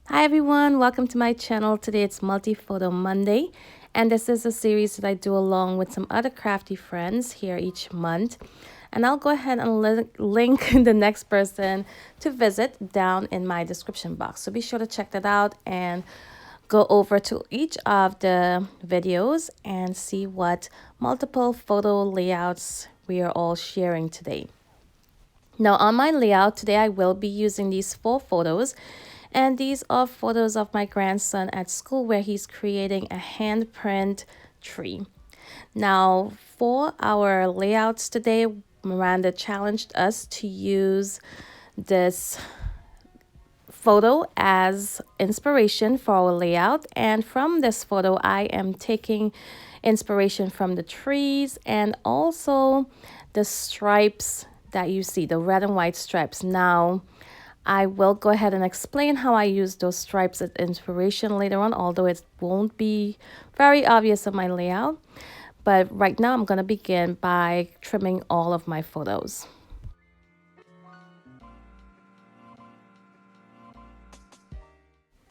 Hi everyone, welcome to my channel. Today it's Multi-Photo Monday, and this is a series that I do along with some other crafty friends here each month. And I'll go ahead and link the next person to visit down in my description box. So be sure to check that out and go over to each of the videos and see what multiple photo layouts we are all sharing today. Now on my layout today, I will be using these 4 photos, and these are photos of my grandson at school where he's creating a handprint tree. Now for our layouts today, Miranda challenged us to use this photo as inspiration for our layout, and from this photo I am taking inspiration from the trees and also the stripes that you see, the red and white stripes. Now I will go ahead and explain how I use those stripes as inspiration later on, although it won't be very obvious in my layout. But right now I'm going to begin by trimming all of my photos.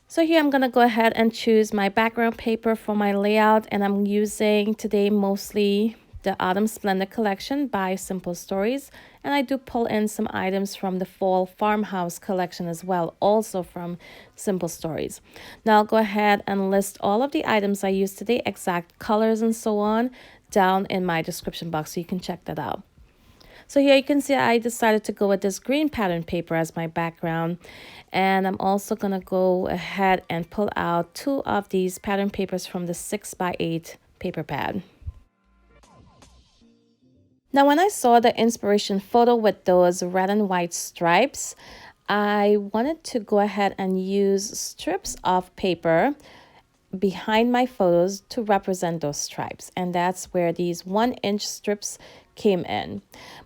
So here I'm going to go ahead and choose my background paper for my layout, and I'm using today mostly the Autumn Splendor collection by Simple Stories, and I do pull in some items from the Fall Farmhouse collection as well, also from Simple Stories. Now I'll go ahead and list all of the items I used today, exact colors and so on, down in my description box so you can check that out. So here you can see I decided to go with this green pattern paper as my background, and I'm also going to go ahead and pull out 2 of these pattern papers from the 6x8 paper pad. Now when I saw the inspiration photo with those red and white stripes, I wanted to go ahead and use strips of paper behind my photos to represent those stripes, and that's where these 1-inch strips came in.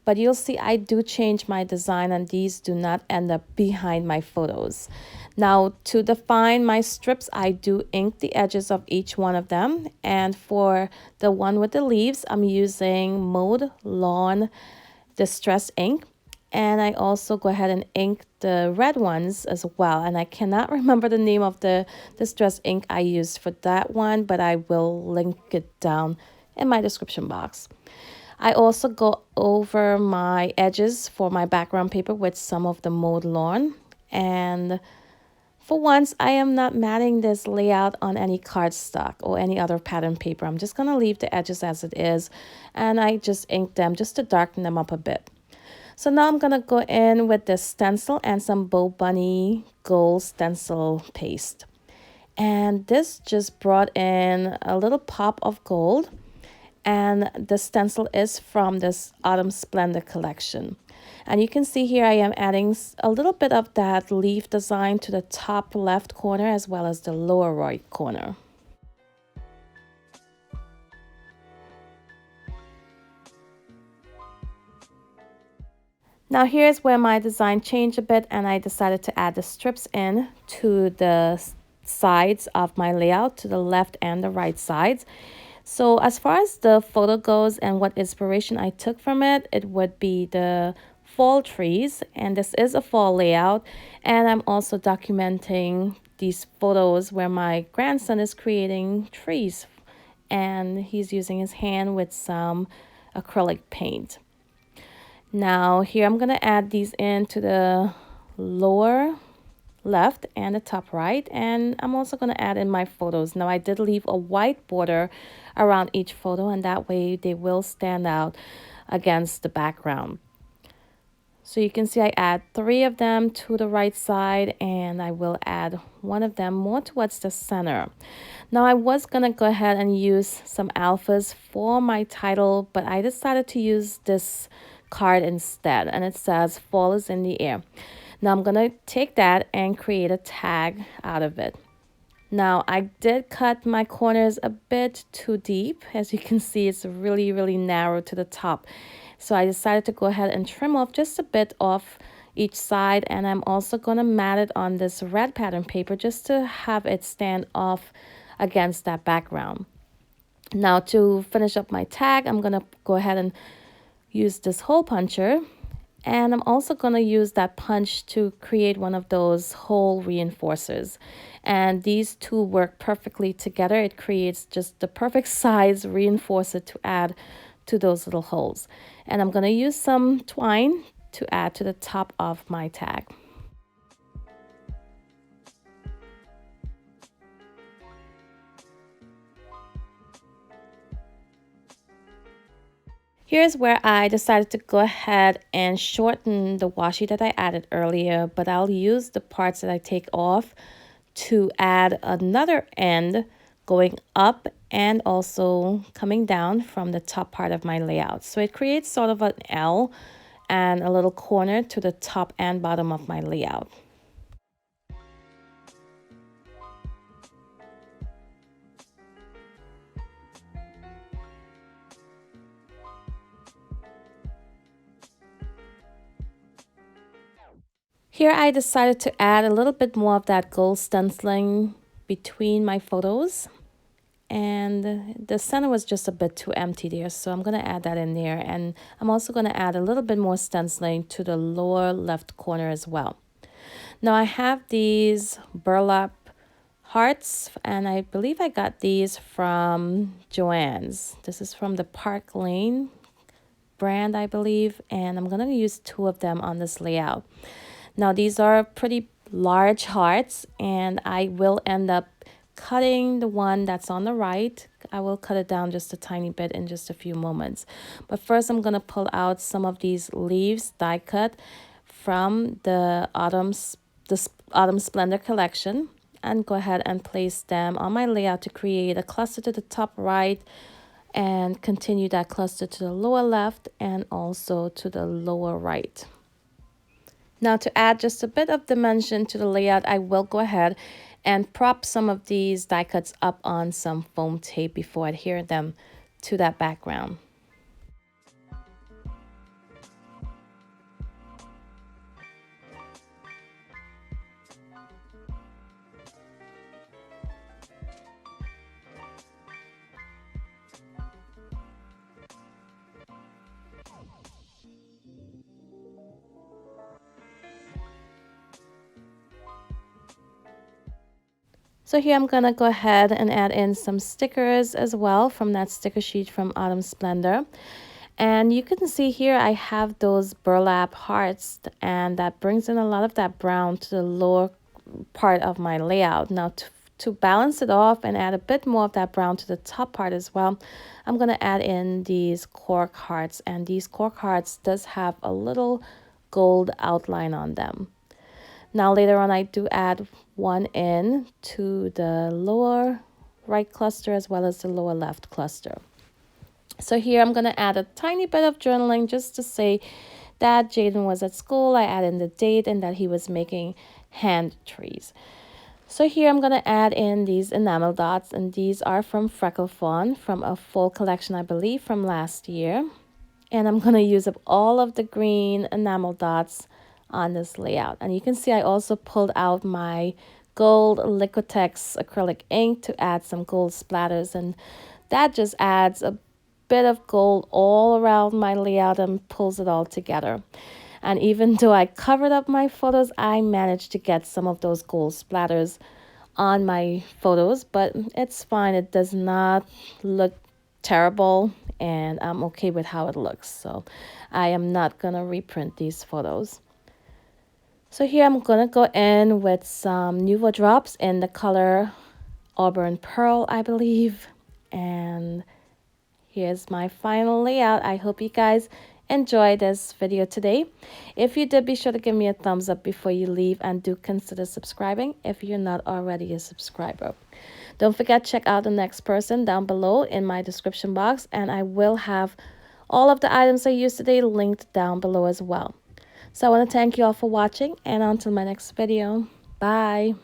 But you'll see I do change my design, and these do not end up behind my photos. Now to define my strips, I do ink the edges of each one of them, and for the one with the leaves I'm using Mowed Lawn Distress ink, and I also go ahead and ink the red ones as well. And I cannot remember the name of the distress ink I used for that one, but I will link it down in my description box. I also go over my edges for my background paper with some of the Mowed Lawn, and for once I am not matting this layout on any cardstock or any other pattern paper. I'm just going to leave the edges as it is, and I just ink them just to darken them up a bit. So now I'm going to go in with this stencil and some Bow Bunny gold stencil paste. And this just brought in a little pop of gold. And the stencil is from this Autumn Splendor collection. And you can see here I am adding a little bit of that leaf design to the top left corner as well as the lower right corner. Now here's where my design changed a bit, and I decided to add the strips in to the sides of my layout, to the left and the right sides. So as far as the photo goes and what inspiration I took from it, it would be the fall trees, and this is a fall layout. And I'm also documenting these photos where my grandson is creating trees, and he's using his hand with some acrylic paint. Now here I'm going to add these into the lower left and the top right, and I'm also going to add in my photos. Now I did leave a white border around each photo, and that way they will stand out against the background. So you can see I add 3 of them to the right side, and I will add 1 of them more towards the center. Now I was going to go ahead and use some alphas for my title, but I decided to use this card instead, and it says fall is in the air. Now I'm gonna take that and create a tag out of it. Now I did cut my corners a bit too deep. As you can see, it's really narrow to the top, so I decided to go ahead and trim off just a bit off each side, and I'm also gonna mat it on this red pattern paper just to have it stand off against that background. Now to finish up my tag, I'm gonna go ahead and use this hole puncher And I'm also going to use that punch to create one of those hole reinforcers. And these two work perfectly together. It creates just the perfect size reinforcer to add to those little holes. And I'm going to use some twine to add to the top of my tag. Here's where I decided to go ahead and shorten the washi that I added earlier, but I'll use the parts that I take off to add another end going up and also coming down from the top part of my layout. So it creates sort of an L and a little corner to the top and bottom of my layout. Here I decided to add a little bit more of that gold stenciling between my photos, and the center was just a bit too empty there, so I'm going to add that in there. And I'm also going to add a little bit more stenciling to the lower left corner as well. Now I have these burlap hearts, and I believe I got these from Joann's. This is from the Park Lane brand, I believe, and I'm going to use 2 of them on this layout. Now these are pretty large hearts, and I will end up cutting the one that's on the right. I will cut it down just a tiny bit in just a few moments. But first I'm going to pull out some of these leaves die cut from the Autumn Splendor collection and go ahead and place them on my layout to create a cluster to the top right and continue that cluster to the lower left and also to the lower right. Now to add just a bit of dimension to the layout, I will go ahead and prop some of these die cuts up on some foam tape before I adhere them to that background. So here I'm going to go ahead and add in some stickers as well from that sticker sheet from Autumn Splendor. And you can see here I have those burlap hearts, and that brings in a lot of that brown to the lower part of my layout. Now to balance it off and add a bit more of that brown to the top part as well, I'm going to add in these cork hearts, and these cork hearts does have a little gold outline on them. Now later on I do add one in to the lower right cluster as well as the lower left cluster. So here I'm going to add a tiny bit of journaling just to say that Jaden was at school. I add in the date and that he was making hand trees. So here I'm going to add in these enamel dots, and these are from Freckle Fawn from a full collection, I believe, from last year. And I'm going to use up all of the green enamel dots on this layout. And you can see I also pulled out my gold Liquitex acrylic ink to add some gold splatters, and that just adds a bit of gold all around my layout and pulls it all together. And even though I covered up my photos, I managed to get some of those gold splatters on my photos, but it's fine. It does not look terrible, and I'm okay with how it looks. So I am not gonna reprint these photos. So here I'm going to go in with some Nuvo drops in the color Auburn Pearl, I believe. And here's my final layout. I hope you guys enjoyed this video today. If you did, be sure to give me a thumbs up before you leave, and do consider subscribing if you're not already a subscriber. Don't forget, check out the next person down below in my description box, and I will have all of the items I used today linked down below as well. So I want to thank you all for watching, and until my next video, bye.